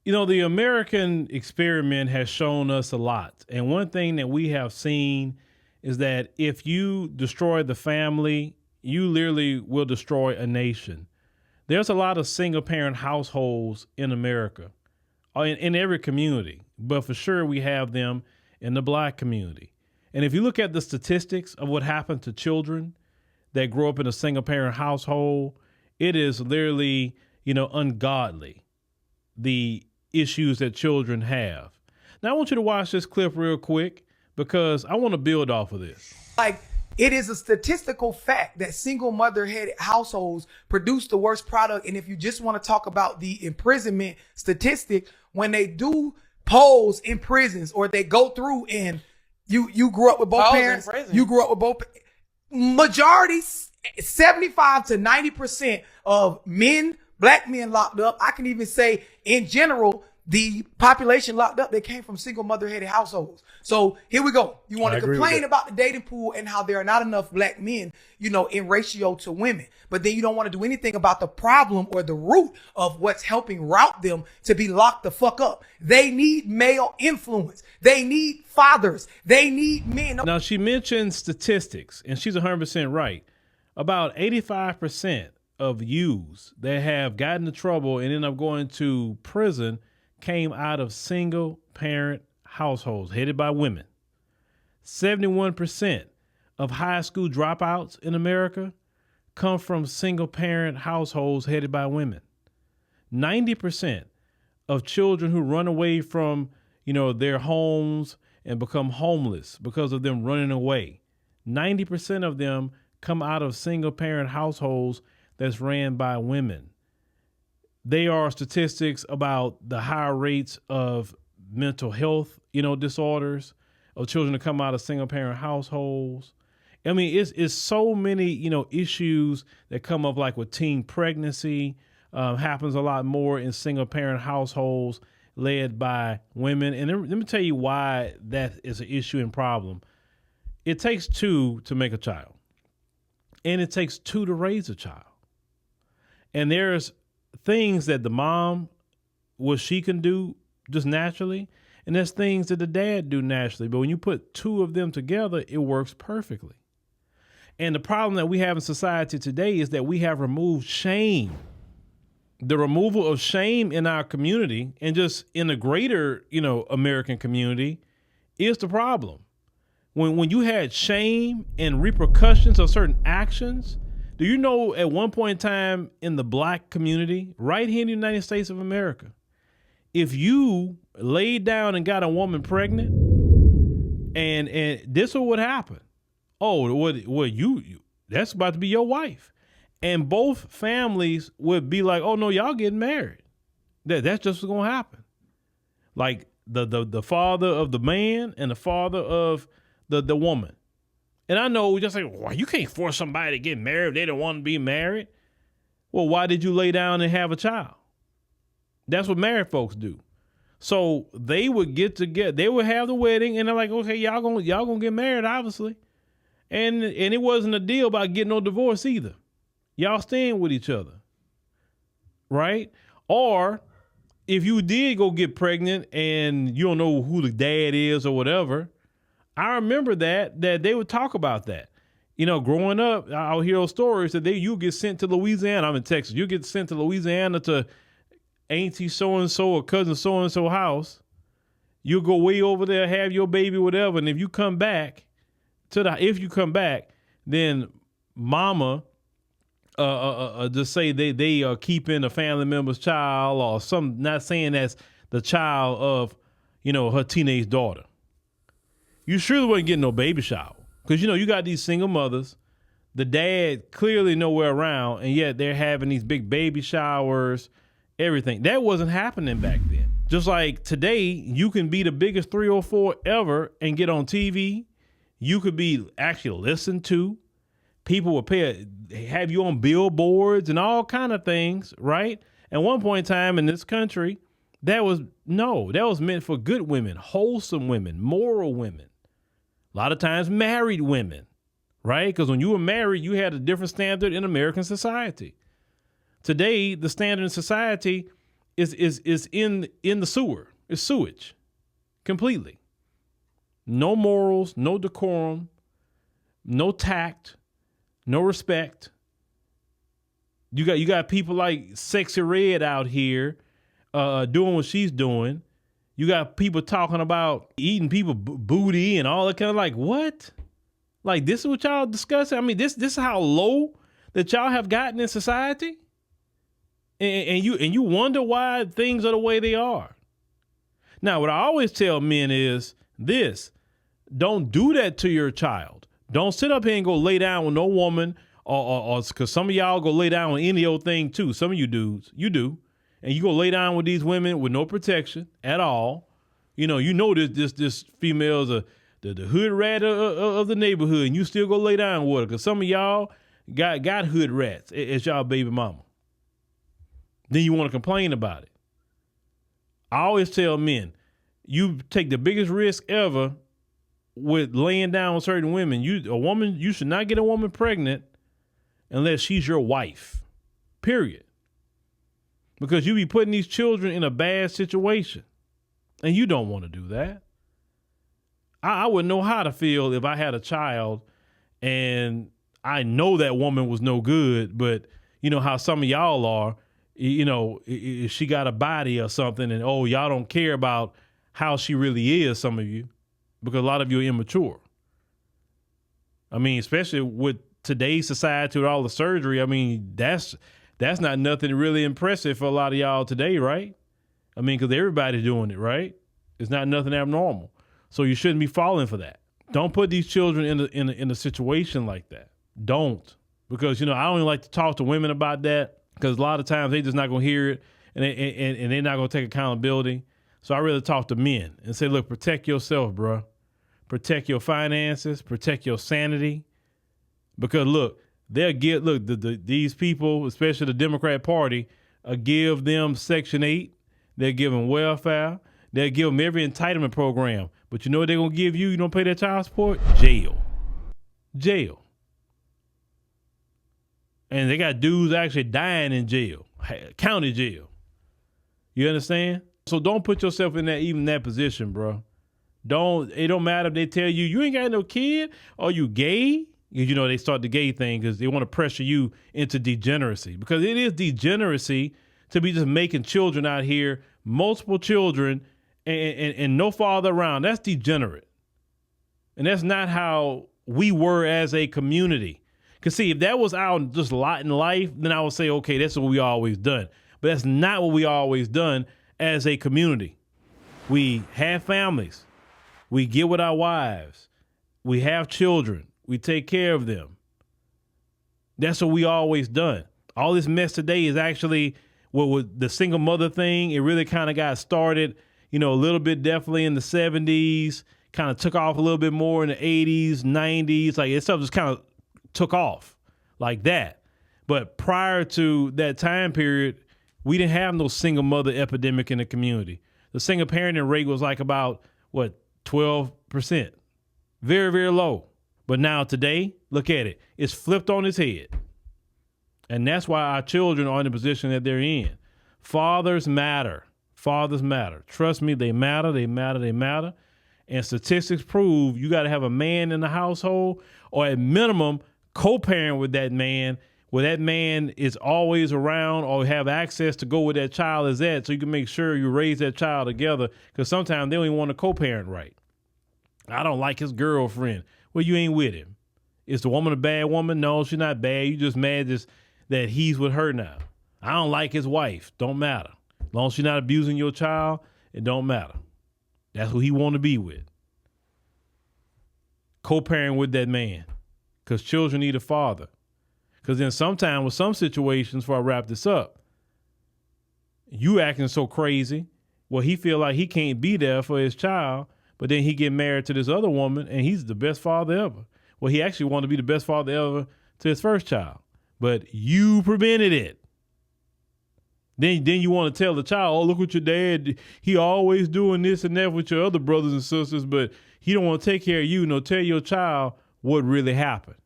You know, the American experiment has shown us a lot. And one thing that we have seen is that if you destroy the family, you literally will destroy a nation. There's a lot of single parent households in America, in every community, but for sure we have them in the black community. And if you look at the statistics of what happened to children that grow up in a single parent household, it is literally, ungodly, the issues that children have. Now, I want you to watch this clip real quick because I want to build off of this. Like, it is a statistical fact that single mother-headed households produce the worst product. And if you just want to talk about the imprisonment statistic, when they do polls in prisons or they go through and you grew up with both parents, you grew up with both, majority, 75 to 90% of men, black men locked up. I can even say in general, the population locked up, they came from single mother-headed households. So here we go. You want to complain about the dating pool and how there are not enough black men, in ratio to women. But then you don't want to do anything about the problem or the root of what's helping route them to be locked the fuck up. They need male influence. They need fathers. They need men. Now, she mentioned statistics, and she's 100% right. About 85% of youths that have gotten in trouble and end up going to prison came out of single parent households headed by women. 71% of high school dropouts in America come from single parent households headed by women. 90% of children who run away from, their homes and become homeless because of them running away. 90% of them come out of single parent households that's ran by women. There are statistics about the higher rates of mental health, disorders of children that come out of single parent households. I mean, it's so many, issues that come up, like with teen pregnancy, happens a lot more in single parent households led by women. And let me tell you why that is an issue and problem. It takes two to make a child, and it takes two to raise a child. And there's things that the mom, she can do just naturally, and there's things that the dad do naturally. But when you put two of them together, it works perfectly. And the problem that we have in society today is that we have removed shame. The removal of shame in our community and just in the greater, American community is the problem. When you had shame and repercussions of certain actions, do you know at one point in time in the black community, right here in the United States of America, if you laid down and got a woman pregnant, and this would happen. Oh, that's about to be your wife. And both families would be like, oh no, y'all getting married. That's just what's gonna happen. Like the father of the man and the father of the woman. And I know we just like, well, you can't force somebody to get married if they don't want to be married. Well, why did you lay down and have a child? That's what married folks do. So they would get together, they would have the wedding, and they're like, okay, y'all gonna get married, obviously. And it wasn't a deal about getting no divorce either. Y'all staying with each other, right? Or if you did go get pregnant and you don't know who the dad is or whatever, I remember that they would talk about that. Growing up, I'll hear those stories that you get sent to Louisiana. I'm in Texas. You get sent to Louisiana to auntie so-and-so or cousin so-and-so house. You'll go way over there, have your baby, whatever. And if you come back, then mama just say they are keeping a family member's child or some, not saying that's the child of, her teenage daughter. You surely wasn't getting no baby shower because, you got these single mothers, the dad clearly nowhere around, and yet they're having these big baby showers, everything. That wasn't happening back then. Just like today, you can be the biggest 304 ever and get on TV. You could be actually listened to. People would have you on billboards and all kind of things, right? At one point in time in this country, that was meant for good women, wholesome women, moral women. A lot of times married women, right? Because when you were married, you had a different standard in American society. Today, the standard in society is in the sewer. It's sewage, completely. No morals, no decorum, no tact, no respect. You got people like Sexy Red out here doing what she's doing. You got people talking about eating people booty and all that kind of like, what? Like, this is what y'all discussing? I mean, this is how low that y'all have gotten in society? And you wonder why things are the way they are. Now, what I always tell men is this: don't do that to your child. Don't sit up here and go lay down with no woman, or because some of y'all go lay down with any old thing too. Some of you dudes, you do, and you go lay down with these women with no protection at all. You know this female's the hood rat of the neighborhood, and you still go lay down with her because some of y'all got hood rats as y'all baby mama. Then you want to complain about it. I always tell men, you take the biggest risk ever with laying down with certain women. You should not get a woman pregnant unless she's your wife, period. Because you be putting these children in a bad situation, and you don't want to do that. I wouldn't know how to feel if I had a child and I know that woman was no good, but you know how some of y'all are, if she got a body or something and, y'all don't care about how she really is, some of you, because a lot of you are immature. I mean, especially with today's society with all the surgery, I mean, that's not nothing really impressive for a lot of y'all today, right? I mean, because everybody's doing it, right? It's not nothing abnormal. So you shouldn't be falling for that. Don't put these children in a situation like that. Don't. Because, I don't even like to talk to women about that because a lot of times they just not going to hear it and they're not going to take accountability. So I rather talk to men and say, look, protect yourself, bro. Protect your finances, protect your sanity. Because look, these people, especially the Democrat Party, give them Section 8. They're giving welfare. They'll give them every entitlement program. But you know what they're going to give you? You don't pay that child support? Jail. And they got dudes actually dying in jail, county jail. You understand? So don't put yourself in that position, bro. It don't matter if they tell you ain't got no kid or you gay. They start the gay thing because they want to pressure you into degeneracy, because it is degeneracy to be just making children out here, multiple children and no father around. That's degenerate. And that's not how we were as a community. Because see, if that was our just lot in life, then I would say, okay, that's what we always done. But that's not what we always done as a community. We have families. We get with our wives. We have children. We take care of them. That's what we always done. All this mess today is actually with the single mother thing. It really kind of got started, a little bit definitely in the 70s, kind of took off a little bit more in the 80s, 90s. Like, this stuff just kind of took off like that. But prior to that time period, we didn't have no single mother epidemic in the community. The single parenting rate was like about, 12%. Very, very low. But now today, look at it. It's flipped on its head. And that's why our children are in the position that they're in. Fathers matter. Fathers matter. Trust me, they matter. And statistics prove you got to have a man in the household, or at minimum, co-parent with that man, where that man is always around or have access to go where that child is at, so you can make sure you raise that child together, because sometimes they don't even want to co-parent right. I don't like his girlfriend. Well, you ain't with him. Is the woman a bad woman? No, she's not bad. You just mad that he's with her now. I don't like his wife. Don't matter. As long as she's not abusing your child, it don't matter. That's who he want to be with. Co-parent with that man, because children need a father. Because then sometimes with some situations, before I wrap this up, you acting so crazy, well, he feel like he can't be there for his child, but then he get married to this other woman and he's the best father ever. Well, he actually wanted to be the best father ever to his first child, but you prevented it. Then you want to tell the child, oh, look what your dad, he always doing this and that with your other brothers and sisters, but he don't want to take care of you. No, tell your child what really happened.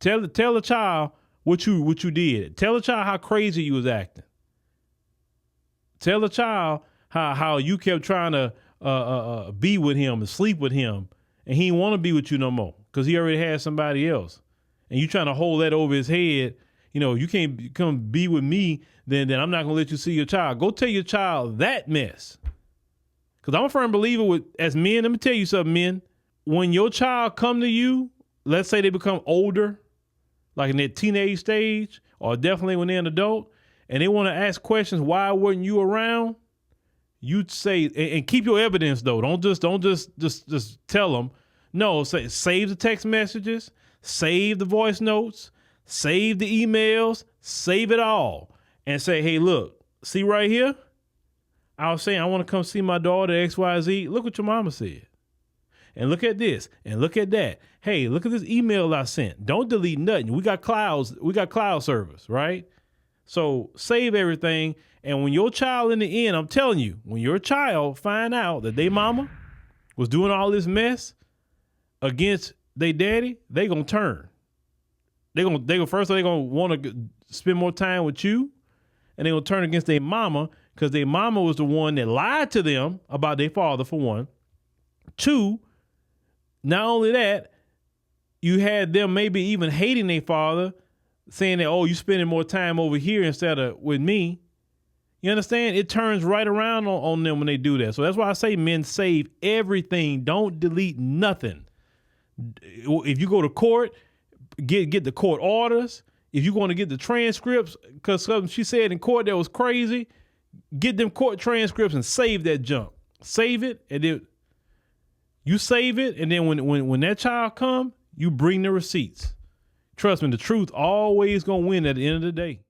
Tell the child what you did. Tell the child how crazy you was acting. Tell the child how you kept trying to be with him and sleep with him, and he didn't want to be with you no more because he already had somebody else. And you trying to hold that over his head. You know, you can't come be with me, then I'm not going to let you see your child. Go tell your child that mess. Because I'm a firm believer as men, let me tell you something, men. When your child come to you, let's say they become older, like in their teenage stage, or definitely when they're an adult, and they want to ask questions, why weren't you around? You'd say, and keep your evidence though. Don't just tell them. No, say save the text messages, save the voice notes, save the emails, save it all, and say, hey, look, see right here? I was saying I want to come see my daughter XYZ. Look what your mama said. And look at this and look at that. Hey, look at this email I sent. Don't delete nothing. We got cloud service, right? So save everything. And when your child in the end, I'm telling you, when your child find out that they mama was doing all this mess against their daddy, they gonna turn. They gonna first they gonna want to spend more time with you, and they gonna turn against their mama because their mama was the one that lied to them about their father, for one. Two, not only that, you had them maybe even hating their father, saying that, oh, you spending more time over here instead of with me. You understand? It turns right around on them when they do that. So that's why I say men save everything. Don't delete nothing. If you go to court, get the court orders. If you're going to get the transcripts, because something she said in court that was crazy, get them court transcripts and save that junk. Save it, and then you save it, and then when that child come, you bring the receipts. Trust me, the truth always gonna win at the end of the day.